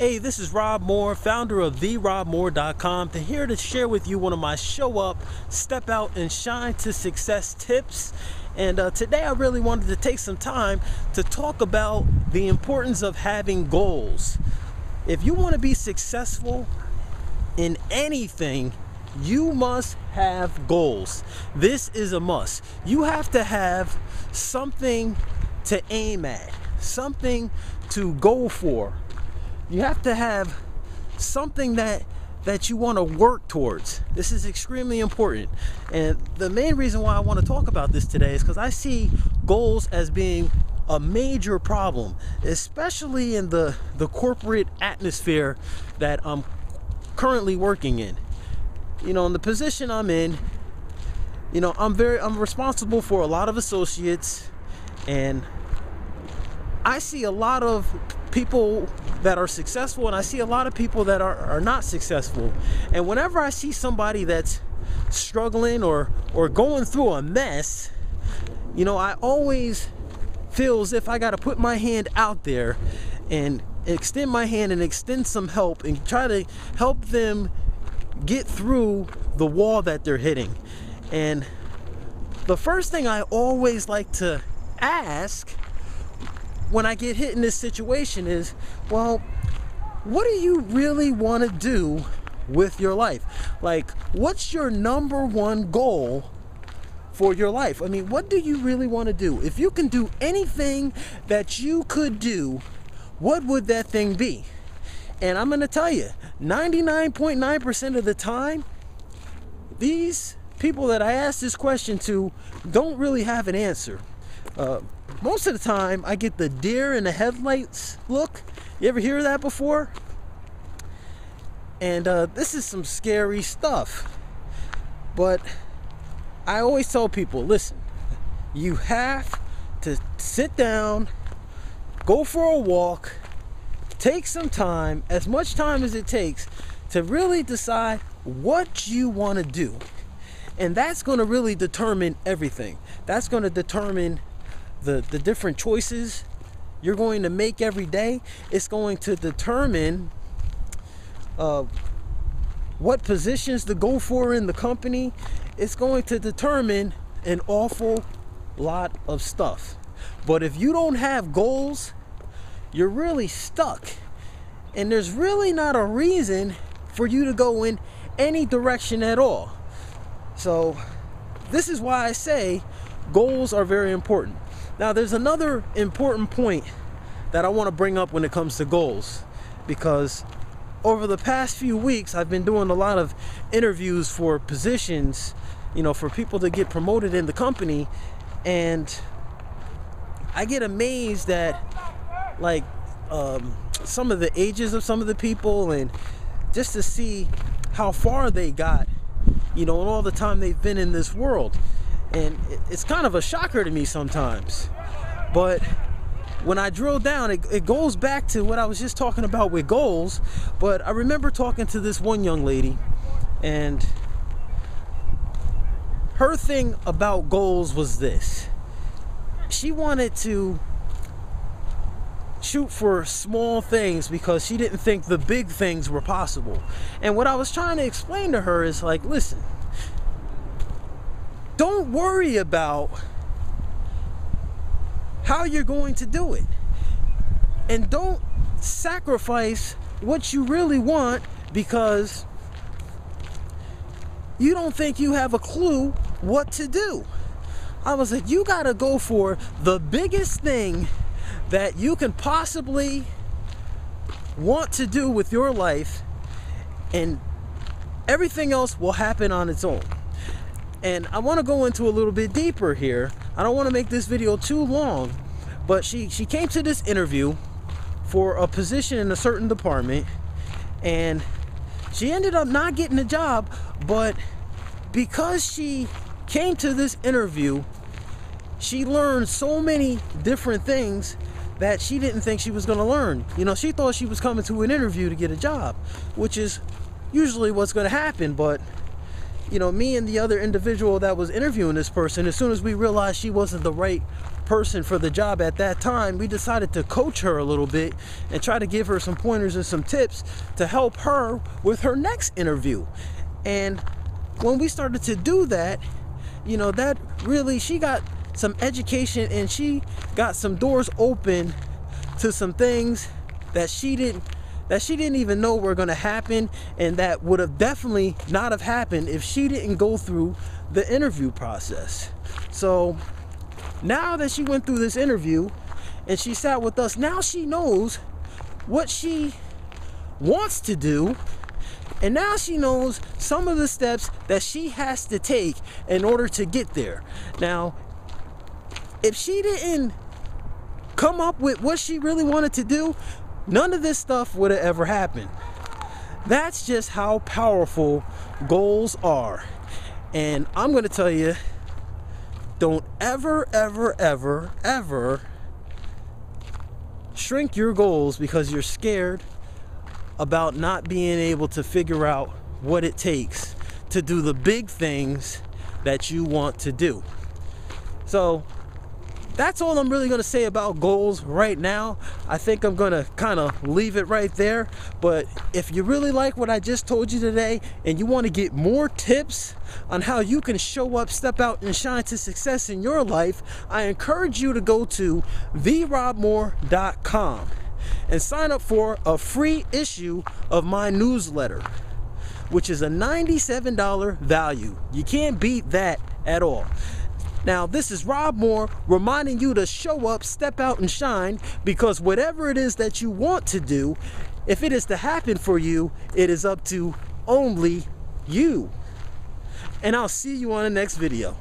Hey, this is Rob Moore, founder of therobmoore.com, here to share with you one of my show up, step out, and shine to success tips. And today I really wanted to take some time to talk about the importance of having goals. If you want to be successful in anything, you must have goals. This is a must. You have to have something to aim at, something to go for. You have to have something that you want to work towards. This is extremely important. And the main reason why I want to talk about this today is because I see goals as being a major problem, especially in the corporate atmosphere that I'm currently working in. You know, in the position I'm in, you know, I'm responsible for a lot of associates, and I see a lot of people that are successful, and I see a lot of people that are not successful. And whenever I see somebody that's struggling or going through a mess, you know, I always feel as if I got to put my hand out there and extend my hand and extend some help and try to help them get through the wall that they're hitting. And the first thing I always like to ask when I get hit in this situation is, well, what do you really want to do with your life? Like, what's your number one goal for your life? I mean, what do you really want to do? If you can do anything that you could do, what would that thing be? And I'm going to tell you, 99.9% of the time, these people that I ask this question to don't really have an answer. Most of the time, I get the deer in the headlights look. You ever hear that before? And this is some scary stuff. But I always tell people, listen, you have to sit down, go for a walk, take some time, as much time as it takes, to really decide what you want to do. And that's going to really determine everything. That's going to determine the different choices you're going to make every day. It's going to determine what positions to go for in the company. It's going to determine an awful lot of stuff. But if you don't have goals, you're really stuck. And there's really not a reason for you to go in any direction at all. So this is why I say goals are very important. Now, there's another important point that I want to bring up when it comes to goals, because over the past few weeks, I've been doing a lot of interviews for positions, you know, for people to get promoted in the company, and I get amazed at, like, some of the ages of some of the people, and just to see how far they got, you know, and all the time they've been in this world. And it's kind of a shocker to me sometimes. But when I drill down, it goes back to what I was just talking about with goals. But I remember talking to this one young lady, and her thing about goals was this. She wanted to shoot for small things because she didn't think the big things were possible. And what I was trying to explain to her is, like, listen, don't worry about how you're going to do it. And don't sacrifice what you really want because you don't think you have a clue what to do. I was like, you gotta go for the biggest thing that you can possibly want to do with your life, and everything else will happen on its own. And I want to go into a little bit deeper here. I don't want to make this video too long, but she came to this interview for a position in a certain department, and she ended up not getting the job. But because she came to this interview, she learned so many different things that she didn't think she was going to learn. You know, she thought she was coming to an interview to get a job, which is usually what's going to happen. But you know, me and the other individual that was interviewing this person, as soon as we realized she wasn't the right person for the job at that time, we decided to coach her a little bit and try to give her some pointers and some tips to help her with her next interview. And when we started to do that, you know, that really, she got some education and she got some doors open to some things that she didn't even know were going to happen, and that would have definitely not have happened if she didn't go through the interview process. So now that she went through this interview and she sat with us, now she knows what she wants to do, and now she knows some of the steps that she has to take in order to get there. Now, if she didn't come up with what she really wanted to do, none of this stuff would have ever happened. That's just how powerful goals are. And I'm going to tell you, don't ever, ever, ever, ever shrink your goals because you're scared about not being able to figure out what it takes to do the big things that you want to do. So that's all I'm really going to say about goals right now. I think I'm going to kind of leave it right there. But if you really like what I just told you today and you want to get more tips on how you can show up, step out, and shine to success in your life, I encourage you to go to therobmoore.com and sign up for a free issue of my newsletter, which is a $97 value. You can't beat that at all. Now, this is Rob Moore reminding you to show up, step out, and shine, because whatever it is that you want to do, if it is to happen for you, it is up to only you. And I'll see you on the next video.